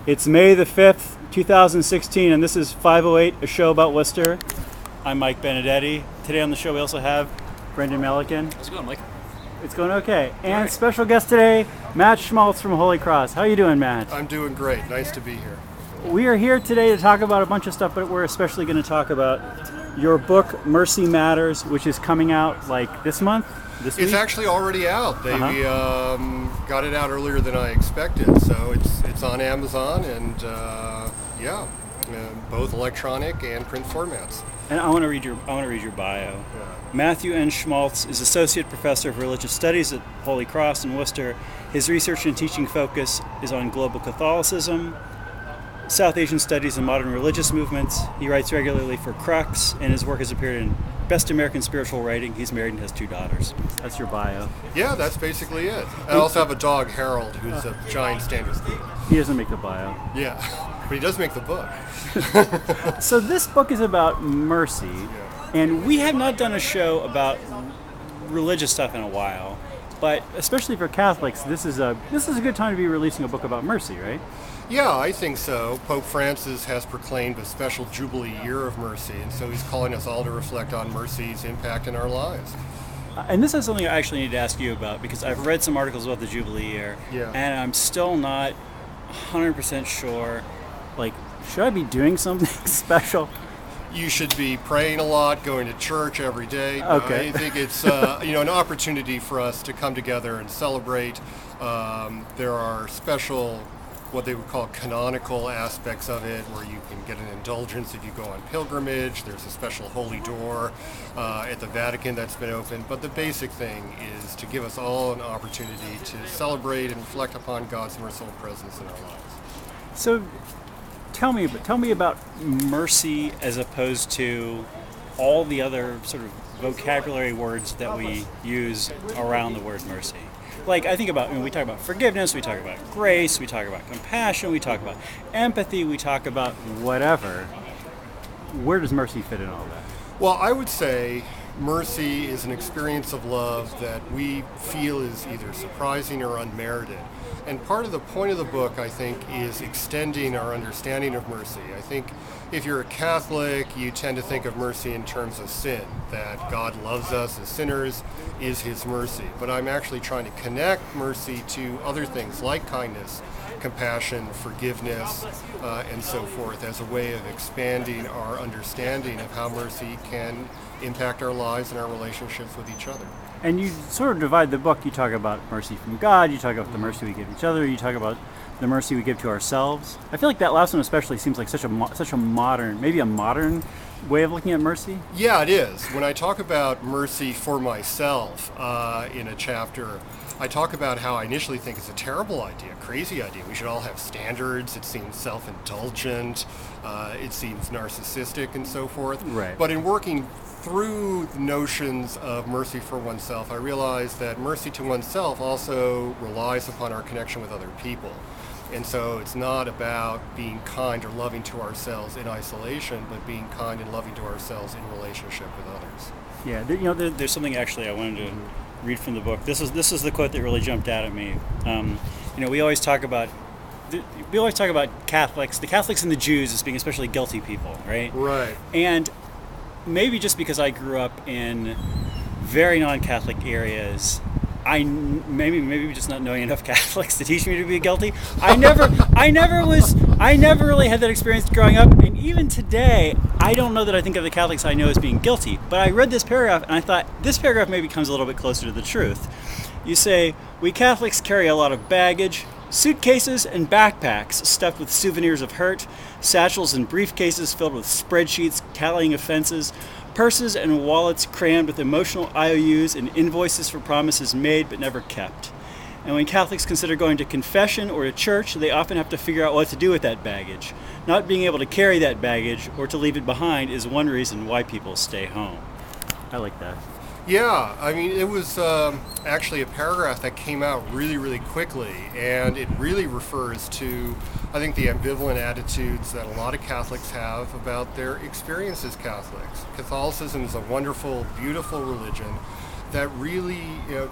It's May the 5th, 2016, and this is 508, a show about Worcester. I'm Mike Benedetti. Today on the show we also have Brendan Melican. How's it going, Mike? It's going okay. And right. Special guest today, Mat Schmalz from Holy Cross. How you doing, Matt? I'm doing great. Nice to be here. We are here today to talk about a bunch of stuff, but we're especially going to talk about your book, Mercy Matters, which is coming out like this month? This week? It's actually already out. They got it out earlier than I expected, so it's on Amazon and both electronic and print formats. And I want to read your bio. Yeah. Matthew N. Schmalz is Associate Professor of Religious Studies at Holy Cross in Worcester. His research and teaching focus is on global Catholicism, South Asian studies, and modern religious movements. He writes regularly for Crux, and his work has appeared in Best American Spiritual Writing. He's married and has 2 daughters. That's your bio. Yeah, that's basically it. I also have a dog, Harold, who's a giant standard. He doesn't make the bio. Yeah, but he does make the book. So this book is about mercy, and we have not done a show about religious stuff in a while, but especially for Catholics, this is a good time to be releasing a book about mercy, right? Yeah, I think so. Pope Francis has proclaimed a special Jubilee year of mercy, and so he's calling us all to reflect on mercy's impact in our lives. And this is something I actually need to ask you about, because I've read some articles about the Jubilee year, and I'm still not 100% sure, like, should I be doing something special? You should be praying a lot, going to church every day. Okay. I think it's an opportunity for us to come together and celebrate. There are special, what they would call canonical aspects of it, where you can get an indulgence if you go on pilgrimage. There's a special holy door at the Vatican that's been opened. But the basic thing is to give us all an opportunity to celebrate and reflect upon God's merciful presence in our lives. So tell me about mercy as opposed to all the other sort of vocabulary words that we use around the word mercy. Like, I think about, we talk about forgiveness, we talk about grace, we talk about compassion, we talk about empathy, we talk about whatever. Where does mercy fit in all that? Well, I would say mercy is an experience of love that we feel is either surprising or unmerited. And part of the point of the book, I think, is extending our understanding of mercy. I think if you're a Catholic, you tend to think of mercy in terms of sin, that God loves us as sinners is his mercy. But I'm actually trying to connect mercy to other things like kindness, compassion, forgiveness, and so forth, as a way of expanding our understanding of how mercy can impact our lives and our relationships with each other. And you sort of divide the book. You talk about mercy from God, you talk about the mercy we give each other, you talk about the mercy we give to ourselves. I feel like that last one especially seems like such a modern, maybe a modern way of looking at mercy. Yeah, it is. When I talk about mercy for myself in a chapter, I talk about how I initially think it's a terrible idea, crazy idea. We should all have standards. It seems self-indulgent. It seems narcissistic and so forth. Right. But in working through notions of mercy for oneself, I realized that mercy to oneself also relies upon our connection with other people. And so it's not about being kind or loving to ourselves in isolation, but being kind and loving to ourselves in relationship with others. Yeah, there's something actually I wanted to read from the book. This is the quote that really jumped out at me. We always talk about Catholics, the Catholics and the Jews as being especially guilty people, right? Right. And maybe just because I grew up in very non-Catholic areas, maybe just not knowing enough Catholics to teach me to be guilty. I never really had that experience growing up, and even today, I don't know that I think of the Catholics I know as being guilty. But I read this paragraph, and I thought this paragraph maybe comes a little bit closer to the truth. You say, "We Catholics carry a lot of baggage, suitcases and backpacks stuffed with souvenirs of hurt, satchels and briefcases filled with spreadsheets tallying offenses, purses and wallets crammed with emotional IOUs and invoices for promises made but never kept. And when Catholics consider going to confession or to church, they often have to figure out what to do with that baggage. Not being able to carry that baggage or to leave it behind is one reason why people stay home." I like that. Yeah, I mean, it was actually a paragraph that came out really, really quickly, and it really refers to, I think, the ambivalent attitudes that a lot of Catholics have about their experience as Catholics. Catholicism is a wonderful, beautiful religion that really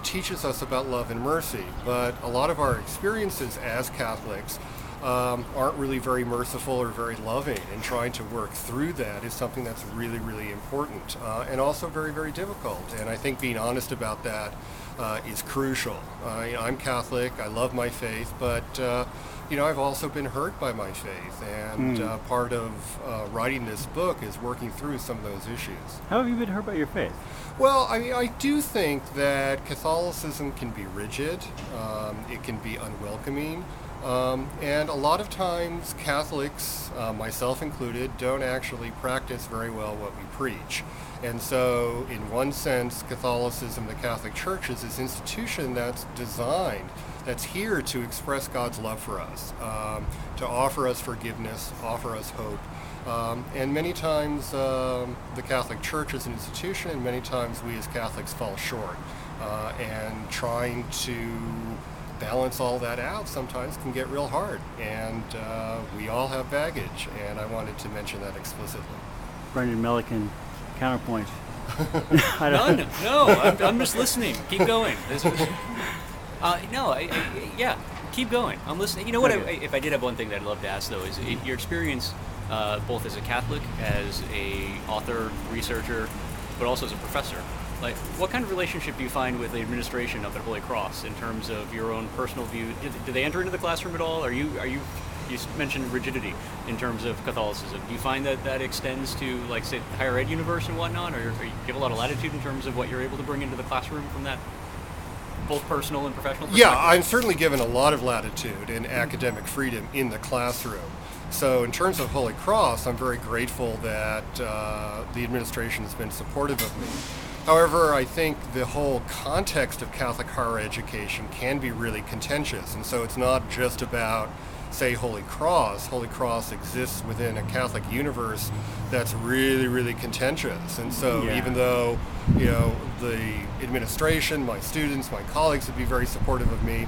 teaches us about love and mercy, but a lot of our experiences as Catholics aren't really very merciful or very loving, and trying to work through that is something that's really, really important, and also very, very difficult. And I think being honest about that is crucial. I'm Catholic, I love my faith, but I've also been hurt by my faith, and part of writing this book is working through some of those issues. How have you been hurt by your faith? Well, I do think that Catholicism can be rigid, it can be unwelcoming, and a lot of times Catholics, myself included, don't actually practice very well what we preach. And so, in one sense, Catholicism, the Catholic Church, is this institution that's designed, that's here to express God's love for us, to offer us forgiveness, offer us hope. And many times the Catholic Church is an institution, and many times we as Catholics fall short. And trying to balance all that out sometimes can get real hard. And we all have baggage, and I wanted to mention that explicitly. Brendan Milliken, counterpoint. None. No, I'm just listening. Keep going. Yeah, keep going. I'm listening. You know what? Okay. If I did have one thing that I'd love to ask, though, is your experience, both as a Catholic, as a author, researcher, but also as a professor. Like, what kind of relationship do you find with the administration up at Holy Cross in terms of your own personal view? Do they enter into the classroom at all? You mentioned rigidity in terms of Catholicism. Do you find that extends to, like, say, the higher ed universe and whatnot, or do you give a lot of latitude in terms of what you're able to bring into the classroom from that, both personal and professional perspective? Yeah, I'm certainly given a lot of latitude and academic freedom in the classroom. So in terms of Holy Cross, I'm very grateful that the administration has been supportive of me. However, I think the whole context of Catholic higher education can be really contentious, and so it's not just about, say, Holy Cross. Holy Cross exists within a Catholic universe that's really, really contentious. And so even though, the administration, my students, my colleagues would be very supportive of me,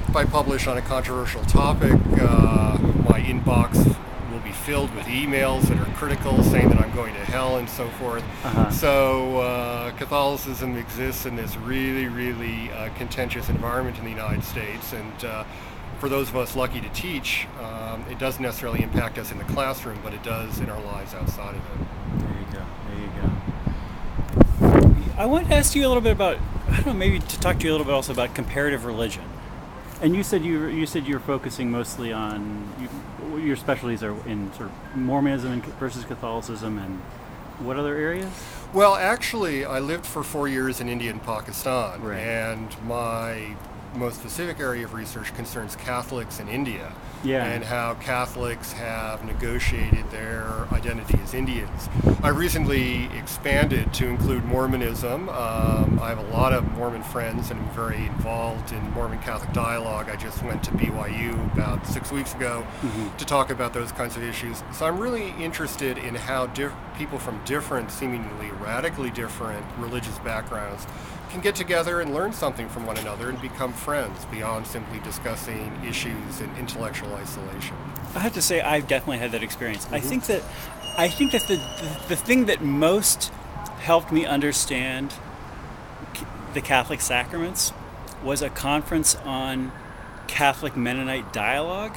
if I publish on a controversial topic, my inbox will be filled with emails that are critical, saying that I'm going to hell and so forth. So Catholicism exists in this really, really contentious environment in the United States, and for those of us lucky to teach, it doesn't necessarily impact us in the classroom, but it does in our lives outside of it. There you go. I want to ask you a little bit about, maybe to talk to you a little bit also about comparative religion. And you said you're focusing mostly on, your specialties are in sort of Mormonism versus Catholicism, and what other areas? Well, actually, I lived for 4 years in India and Pakistan, right. And my most specific area of research concerns Catholics in India, and how Catholics have negotiated their identity as Indians. I recently expanded to include Mormonism. I have a lot of Mormon friends, and I'm very involved in Mormon Catholic dialogue. I just went to BYU about 6 weeks ago to talk about those kinds of issues. So I'm really interested in how people from different, seemingly radically different religious backgrounds can get together and learn something from one another and become friends beyond simply discussing issues in intellectual isolation. I have to say, I've definitely had that experience. I think that the thing that most helped me understand the Catholic sacraments was a conference on Catholic Mennonite dialogue,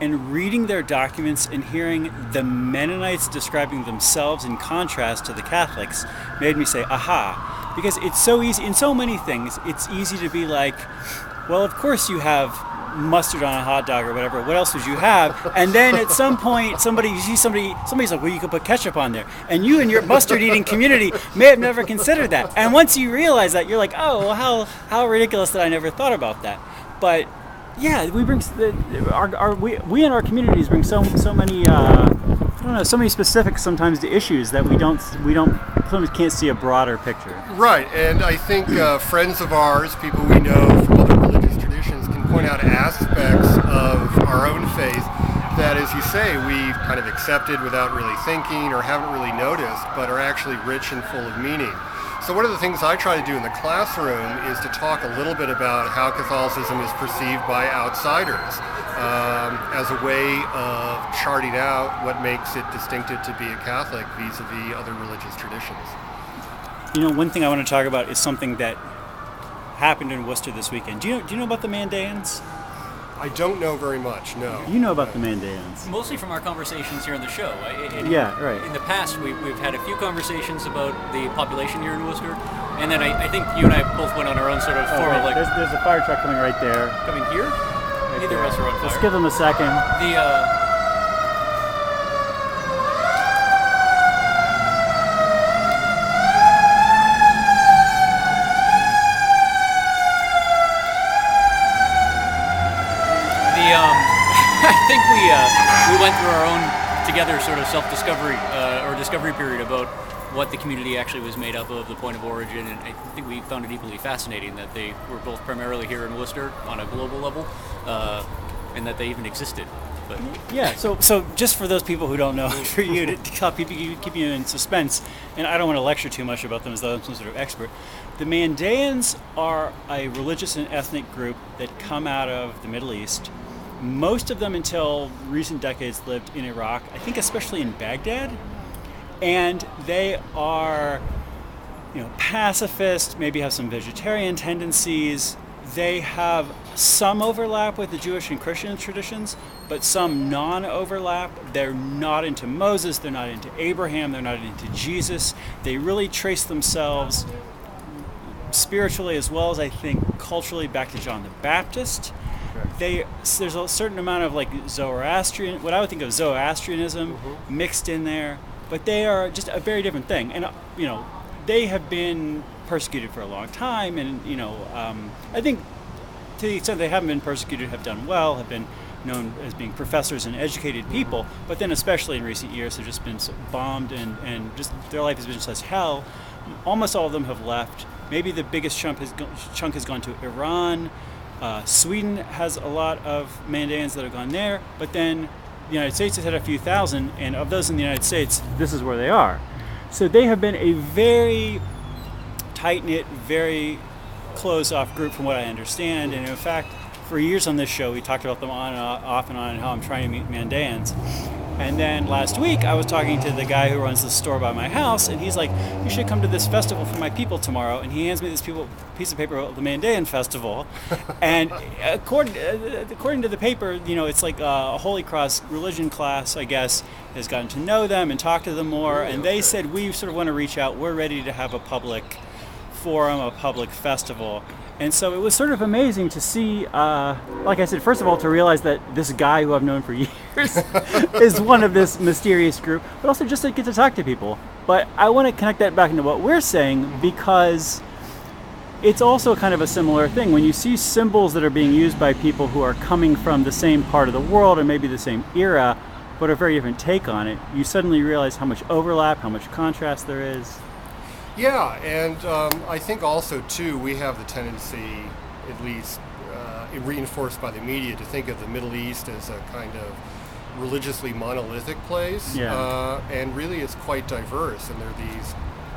and reading their documents and hearing the Mennonites describing themselves in contrast to the Catholics made me say, aha. Because it's so easy, in so many things, it's easy to be like, well, of course you have mustard on a hot dog or whatever, what else would you have? And then at some point, somebody's like, well, you could put ketchup on there. And you and your mustard-eating community may have never considered that. And once you realize that, you're like, oh, well, how ridiculous that I never thought about that. But yeah, we bring we in our communities bring so many so many specifics sometimes to issues that we don't sometimes can't see a broader picture. Right, and I think friends of ours, people we know from other religious traditions, can point out aspects of our own faith that, as you say, we've kind of accepted without really thinking or haven't really noticed, but are actually rich and full of meaning. So one of the things I try to do in the classroom is to talk a little bit about how Catholicism is perceived by outsiders as a way of charting out what makes it distinctive to be a Catholic vis-a-vis other religious traditions. One thing I want to talk about is something that happened in Worcester this weekend. Do you know about the Mandaeans? I don't know very much, no. You know about the Mandaeans. Mostly from our conversations here on the show. Yeah, right. In the past, we've had a few conversations about the population here in Worcester, and then I think you and I both went on our own sort of Oh, forum. right. There's a fire truck coming right there. Coming here? Right Neither there. of us are on fire. Let's give them a second. I think we went through our own together sort of self-discovery or discovery period about what the community actually was made up of, the point of origin, and I think we found it equally fascinating that they were both primarily here in Worcester on a global level, and that they even existed. But Yeah, so just for those people who don't know, for you to keep you in suspense, and I don't want to lecture too much about them as though I'm some sort of expert, the Mandaeans are a religious and ethnic group that come out of the Middle East. Most of them, until recent decades, lived in Iraq, I think especially in Baghdad, and they are, pacifist, maybe have some vegetarian tendencies. They have some overlap with the Jewish and Christian traditions, but some non-overlap. They're not into Moses, they're not into Abraham, they're not into Jesus. They really trace themselves spiritually as well as I think culturally back to John the Baptist. There's a certain amount of like Zoroastrian, what I would think of Zoroastrianism mixed in there, but they are just a very different thing. And they have been persecuted for a long time, and I think to the extent they haven't been persecuted, have done well, have been known as being professors and educated people. But then, especially in recent years, have just been bombed, and just their life has been such hell. Almost all of them have left. Maybe the biggest chunk has gone to Iran. Sweden has a lot of Mandaeans that have gone there, but then the United States has had a few thousand, and of those in the United States, this is where they are. So they have been a very tight-knit, very closed-off group from what I understand, and in fact, for years on this show, we talked about them on and off and on and how I'm trying to meet Mandaeans. And then last week, I was talking to the guy who runs the store by my house, and he's like, you should come to this festival for my people tomorrow. And he hands me this piece of paper about the Mandaean Festival. And according to the paper, it's like a Holy Cross religion class, I guess, has gotten to know them and talk to them more. And they said, we sort of want to reach out. We're ready to have a public forum, a public festival. And so it was sort of amazing to see, like I said, first of all, to realize that this guy who I've known for years is one of this mysterious group, but also just to get to talk to people. But I want to connect that back into what we're saying, because it's also kind of a similar thing. When you see symbols that are being used by people who are coming from the same part of the world or maybe the same era, but a very different take on it, you suddenly realize how much overlap, how much contrast there is. Yeah, and I think also, too, we have the tendency, at least reinforced by the media, to think of the Middle East as a kind of religiously monolithic place. Yeah. And really it's quite diverse, and there are these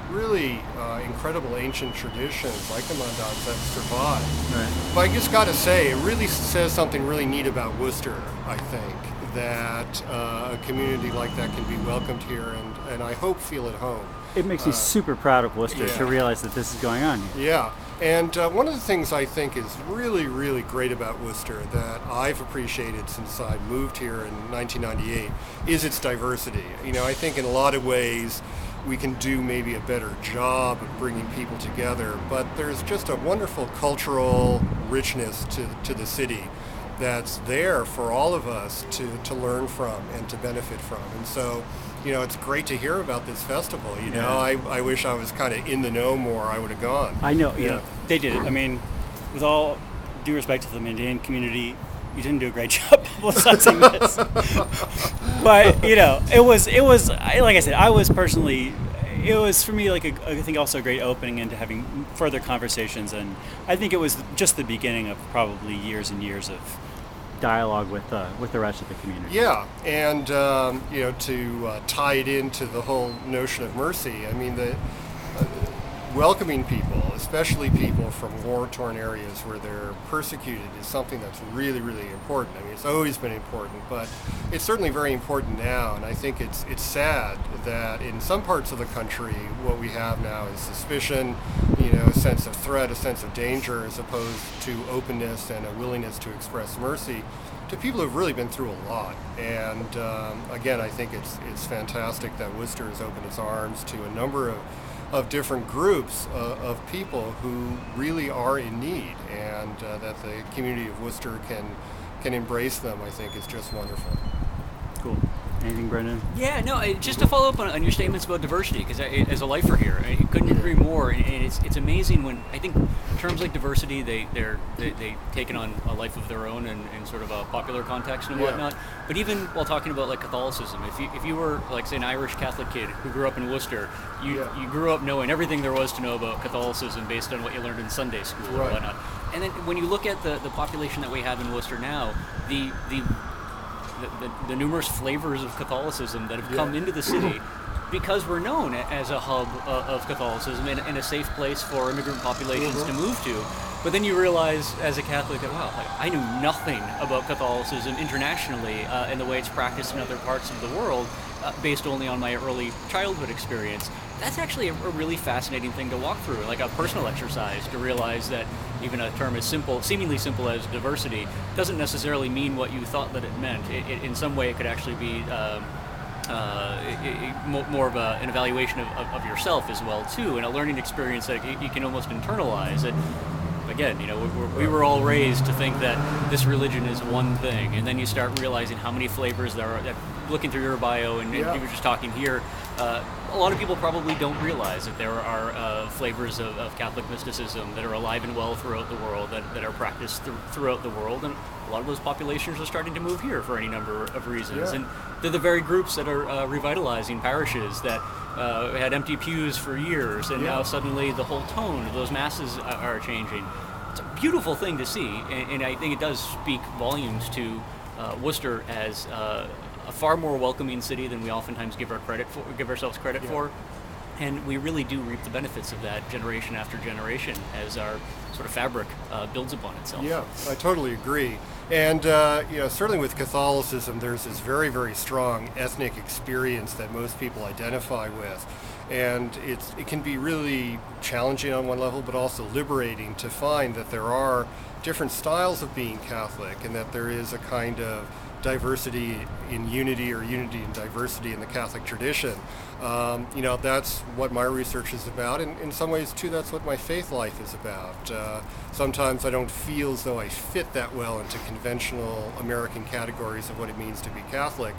really incredible ancient traditions like the mandats that survive. Right. But I just got to say, it really says something really neat about Worcester, I think, that a community like that can be welcomed here and I hope feel at home. It makes me super proud of Worcester to realize that this is going on here. Yeah, and one of the things I think is really, really great about Worcester that I've appreciated since I moved here in 1998 is its diversity. I think in a lot of ways we can do maybe a better job of bringing people together, but there's just a wonderful cultural richness to the city that's there for all of us to learn from and to benefit from. And so, it's great to hear about this festival. I wish I was kind of in the know more. I would have gone. I know, they did it. I mean, with all due respect to the Mandaean community, you didn't do a great job publicizing this. But, it was, like I said, it was for me I think also a great opening into having further conversations, and I think it was just the beginning of probably years and years of dialogue with the rest of the community. Yeah, and to tie it into the whole notion of mercy, I mean, welcoming people, especially people from war-torn areas where they're persecuted, is something that's really, really important. I mean, it's always been important, but it's certainly very important now. And I think it's sad that in some parts of the country, what we have now is suspicion, a sense of threat, a sense of danger, as opposed to openness and a willingness to express mercy to people who've really been through a lot. And again, I think it's fantastic that Worcester has opened its arms to a number of different groups of people who really are in need, and that the community of Worcester can embrace them, I think, is just wonderful. Cool. Anything, Brendan? Yeah, no, just to follow up on your statements about diversity, because as a lifer here, I couldn't agree more. And it's amazing when I think terms like diversity, they take it on a life of their own and in sort of a popular context and whatnot. But even while talking about like Catholicism, if you were like say an Irish Catholic kid who grew up in Worcester, you grew up knowing everything there was to know about Catholicism based on what you learned in Sunday school and whatnot. And then when you look at the population that we have in Worcester now, the numerous flavors of Catholicism that have come into the city because we're known as a hub of Catholicism and a safe place for immigrant populations to move to. But then you realize as a Catholic that, wow, I knew nothing about Catholicism internationally and the way it's practiced in other parts of the world based only on my early childhood experience. That's actually a really fascinating thing to walk through, like a personal exercise, to realize that even a term as seemingly simple as diversity, doesn't necessarily mean what you thought that it meant. In some way, it could actually be more of an evaluation of yourself as well, too, and a learning experience that you can almost internalize. And again, we were all raised to think that this religion is one thing, and then you start realizing how many flavors there are. Looking through your bio, and you were just talking here, a lot of people probably don't realize that there are flavors of Catholic mysticism that are alive and well throughout the world, that are practiced throughout the world, and a lot of those populations are starting to move here for any number of reasons. And they're the very groups that are revitalizing parishes that had empty pews for years, and now suddenly the whole tone of those masses are changing. It's a beautiful thing to see, and I think it does speak volumes to Worcester as a far more welcoming city than we oftentimes give ourselves credit for, and we really do reap the benefits of that generation after generation as our sort of fabric builds upon itself. Yeah, I totally agree. And certainly with Catholicism, there's this very, very strong ethnic experience that most people identify with, and it can be really challenging on one level, but also liberating to find that there are different styles of being Catholic, and that there is a kind of diversity in unity, or unity in diversity in the Catholic tradition. That's what my research is about, and in some ways too that's what my faith life is about. Sometimes I don't feel as though I fit that well into conventional American categories of what it means to be Catholic,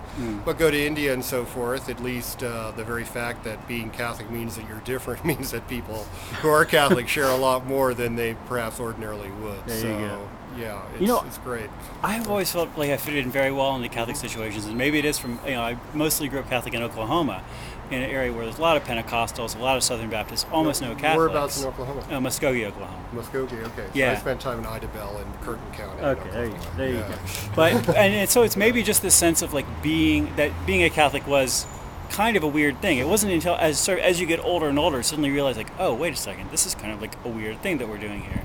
but go to India and so forth, at least the very fact that being Catholic means that you're different means that people who are Catholic share a lot more than they perhaps ordinarily would. There you go. Yeah, it's great. I've always felt like I fit in very well into Catholic situations, and maybe it is from, I mostly grew up Catholic in Oklahoma, in an area where there's a lot of Pentecostals, a lot of Southern Baptists, almost no Catholics. Whereabouts in Oklahoma? Muskogee, Oklahoma. Muskogee, okay. So yeah. I spent time in Idabel and Curtin County. Okay, there you go. But and so it's maybe just this sense of like being a Catholic was kind of a weird thing. It wasn't until as you get older and older, suddenly you realize like, oh, wait a second, this is kind of like a weird thing that we're doing here.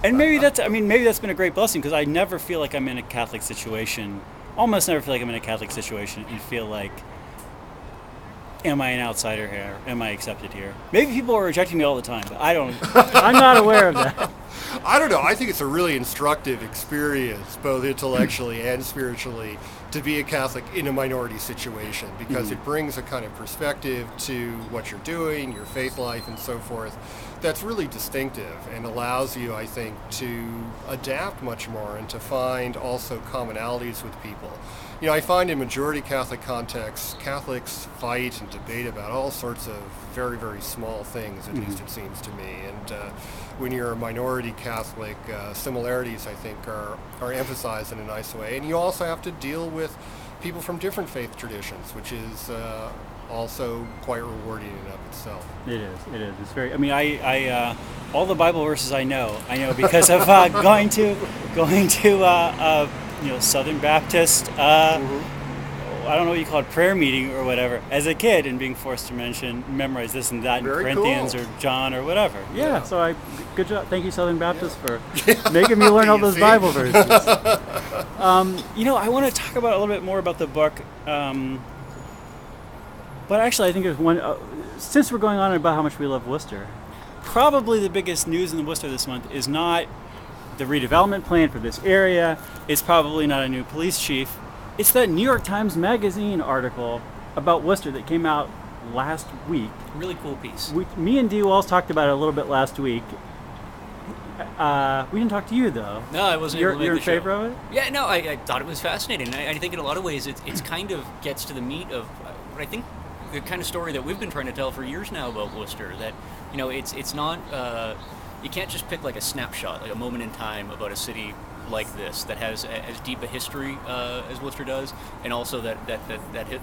And maybe that's been a great blessing, because I never feel like I'm in a Catholic situation, almost never feel like I'm in a Catholic situation and feel like, am I an outsider here? Am I accepted here? Maybe people are rejecting me all the time, but I'm not aware of that. I don't know. I think it's a really instructive experience, both intellectually and spiritually, to be a Catholic in a minority situation, because it brings a kind of perspective to what you're doing, your faith life, and so forth, that's really distinctive and allows you, I think, to adapt much more and to find also commonalities with people. I find in majority Catholic contexts, Catholics fight and debate about all sorts of very, very small things, at least it seems to me. And when you're a minority Catholic, similarities, I think, are emphasized in a nice way. And you also have to deal with people from different faith traditions, which is also quite rewarding in and of itself. It is. It's very. I all the Bible verses I know because of going to Southern Baptist I don't know what you call it, prayer meeting or whatever, as a kid, and being forced to memorize this and that in Very Corinthians cool. or John or whatever. Yeah. So good job. Thank you, Southern Baptist, for making me learn all those Bible verses. I want to talk about a little bit more about the book. But actually, I think there's one. Since we're going on about how much we love Worcester, probably the biggest news in Worcester this month is not the redevelopment plan for this area. It's probably not a new police chief. It's that New York Times Magazine article about Worcester that came out last week. Really cool piece. Me and Dee Walls talked about it a little bit last week. We didn't talk to you, though. No, I wasn't able to make You're the in favor show. of it? Yeah, no, I thought it was fascinating. I think in a lot of ways it's kind of gets to the meat of what I think the kind of story that we've been trying to tell for years now about Worcester. That, it's not, you can't just pick like a snapshot, like a moment in time about a city like this that has as deep a history as Worcester does, and also that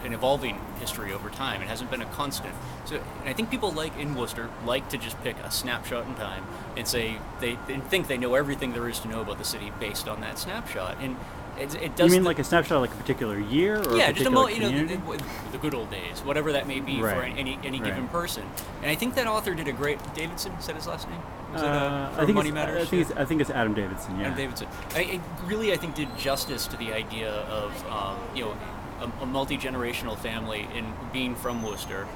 an evolving history over time. It hasn't been a constant. So, and I think people in Worcester like to just pick a snapshot in time and say they think they know everything there is to know about the city based on that snapshot. And it does. You mean like a snapshot of like a particular year, or yeah, a just particular community? the good old days, whatever that may be for Right. any given Right. person. And I think that author did a great. Davidson, is that his last name? Was I think Money it's, Matters? I think it's Adam Davidson. Yeah. Adam Davidson. It really, I think, did justice to the idea of a multi-generational family in being from Worcester,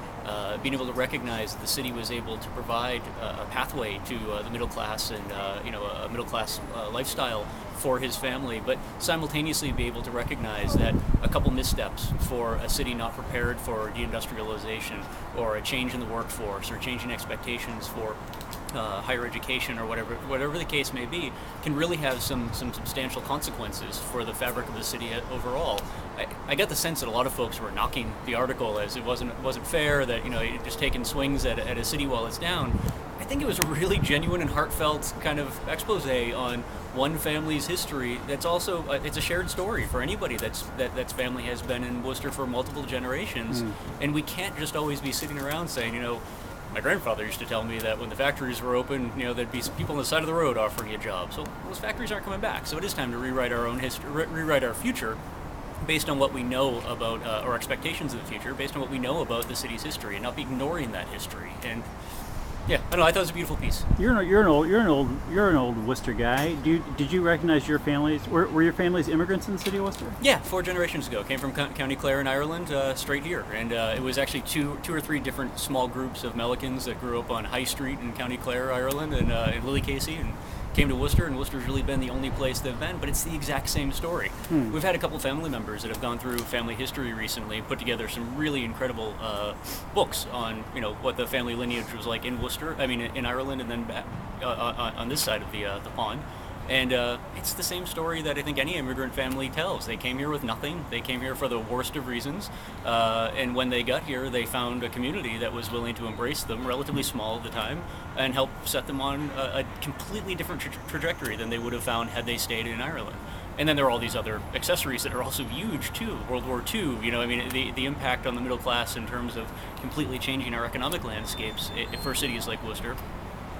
being able to recognize that the city was able to provide a pathway to the middle class and a middle class lifestyle for his family, but simultaneously be able to recognize that a couple missteps for a city not prepared for deindustrialization, or a change in the workforce, or changing expectations for higher education, or whatever the case may be, can really have some substantial consequences for the fabric of the city overall. I got the sense that a lot of folks were knocking the article as it wasn't fair, that it just taking swings at a city while it's down. I think it was a really genuine and heartfelt kind of expose on one family's history. That's also it's a shared story for anybody that's family has been in Worcester for multiple generations, and we can't just always be sitting around saying, my grandfather used to tell me that when the factories were open, there'd be some people on the side of the road offering you a job. So those factories aren't coming back. So it is time to rewrite our own history, rewrite our future, based on what we know about our expectations of the future, based on what we know about the city's history, and not be ignoring that history. And yeah, I don't know. I thought it was a beautiful piece. You're an old Worcester guy. Did you recognize your families? Were your families immigrants in the city of Worcester? Yeah, 4 generations ago. Came from County Clare in Ireland, straight here, and it was actually two or three different small groups of Melicans that grew up on High Street in County Clare, Ireland, and in Lily Casey, and came to Worcester, and Worcester's really been the only place they've been, but it's the exact same story. We've had a couple family members that have gone through family history recently, put together some really incredible books on what the family lineage was like in Worcester, in Ireland, and then back on this side of the pond. And it's the same story that I think any immigrant family tells. They came here with nothing. They came here for the worst of reasons. And when they got here, they found a community that was willing to embrace them, relatively small at the time, and help set them on a completely different trajectory than they would have found had they stayed in Ireland. And then there are all these other accessories that are also huge too. World War II, the impact on the middle class in terms of completely changing our economic landscapes for cities like Worcester.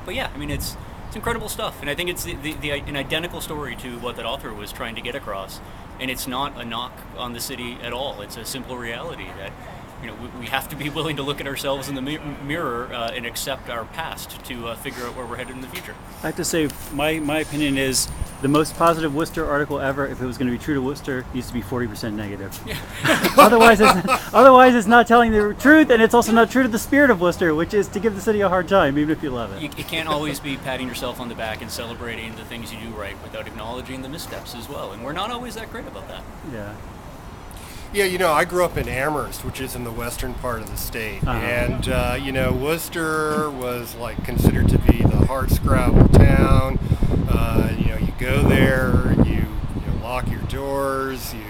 But yeah, it's incredible stuff, and I think it's an identical story to what that author was trying to get across. And it's not a knock on the city at all. It's a simple reality that we have to be willing to look at ourselves in the mirror and accept our past to figure out where we're headed in the future. I have to say, my opinion is the most positive Worcester article ever, if it was going to be true to Worcester, needs to be 40% negative. Yeah. otherwise it's not telling the truth, and it's also not true to the spirit of Worcester, which is to give the city a hard time, even if you love it. You can't always be patting yourself on the back and celebrating the things you do right without acknowledging the missteps as well, and we're not always that great about that. Yeah. Yeah, I grew up in Amherst, which is in the western part of the state, and Worcester was considered to be the hardscrabble town. You go there, you lock your doors, you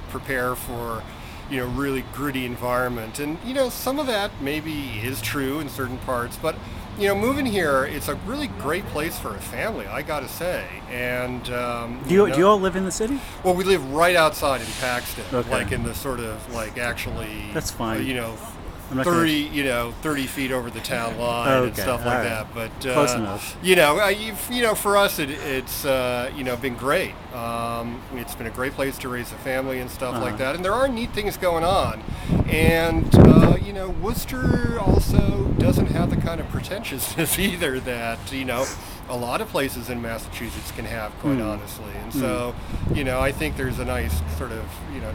prepare for really gritty environment, and some of that maybe is true in certain parts, but moving here, it's a really great place for a family, I gotta say. And do you all live in the city? Well, we live right outside in Paxton, Okay. in the sort of actually That's fine. I'm not 30 feet over the town line and stuff like that. But close enough. For us, it's been great. It's been a great place to raise a family and stuff like that. And there are neat things going on. And Worcester also doesn't have the kind of pretentiousness either that a lot of places in Massachusetts can have, quite honestly. And so, I think there's a nice sort of,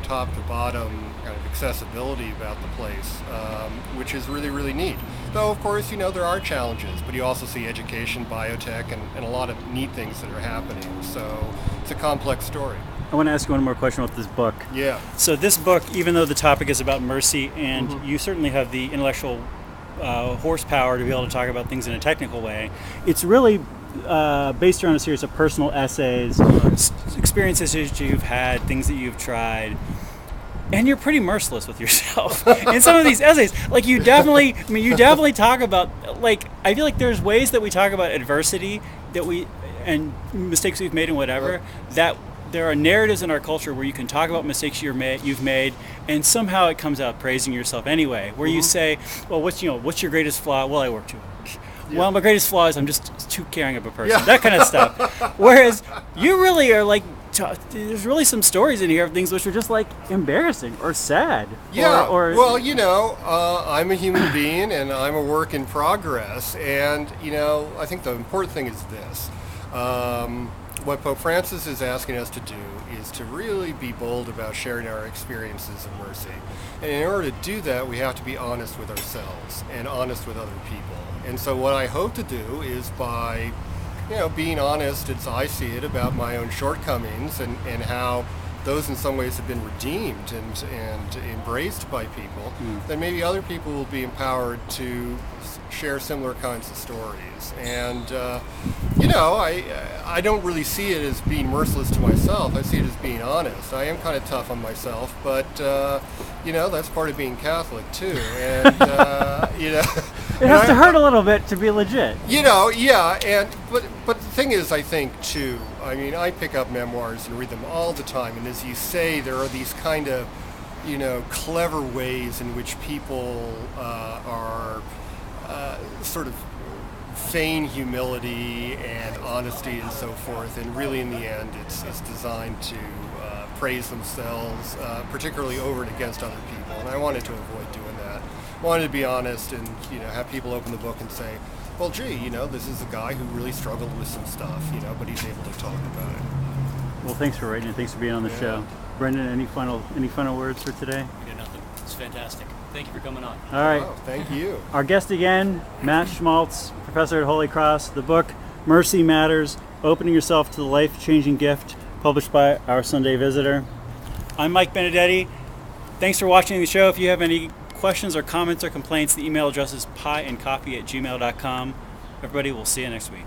top to bottom kind of accessibility about the place, which is really, really neat. Though, of course, there are challenges, but you also see education, biotech, and a lot of neat things that are happening. So it's a complex story. I want to ask you one more question about this book. Yeah. So this book, even though the topic is about mercy, and you certainly have the intellectual horsepower to be able to talk about things in a technical way, it's really based around a series of personal essays, experiences that you've had, things that you've tried, and you're pretty merciless with yourself in some of these essays. Like you definitely talk about, I feel like there's ways that we talk about adversity and mistakes we've made and whatever, that there are narratives in our culture where you can talk about mistakes you've made, and somehow it comes out praising yourself anyway. Where you say, "Well, what's your greatest flaw?" "Well, I work too much." Yeah. "Well, my greatest flaw is I'm just too caring of a person." That kind of stuff. Whereas you really are there's really some stories in here of things which are just embarrassing or sad. Yeah. Well, I'm a human being and I'm a work in progress. And I think the important thing is this. What Pope Francis is asking us to do is to really be bold about sharing our experiences of mercy. And in order to do that, we have to be honest with ourselves and honest with other people. And so what I hope to do is by, being honest, as I see it, about my own shortcomings and how those in some ways have been redeemed and embraced by people, then maybe other people will be empowered to share similar kinds of stories. And, I don't really see it as being merciless to myself. I see it as being honest. I am kind of tough on myself, but, that's part of being Catholic too. And, it has to hurt a little bit to be legit. But the thing is, I think too, I pick up memoirs and read them all the time, and as you say, there are these kind of, clever ways in which people are sort of feign humility and honesty and so forth, and really in the end it's designed to praise themselves, particularly over and against other people, and I wanted to avoid doing that. I wanted to be honest and have people open the book and say, well, gee, this is a guy who really struggled with some stuff, but he's able to talk about it. Well, thanks for writing. Thanks for being on the show. Brendan, any final words for today? Nothing. It's fantastic. Thank you for coming on. All right. Oh, thank you. Our guest again, Mat Schmalz, professor at Holy Cross. The book, Mercy Matters, Opening Yourself to the Life-Changing Gift, published by Our Sunday Visitor. I'm Mike Benedetti. Thanks for watching the show. If you have any questions or comments or complaints, the email address is pieandcoffee@gmail.com. Everybody, we'll see you next week.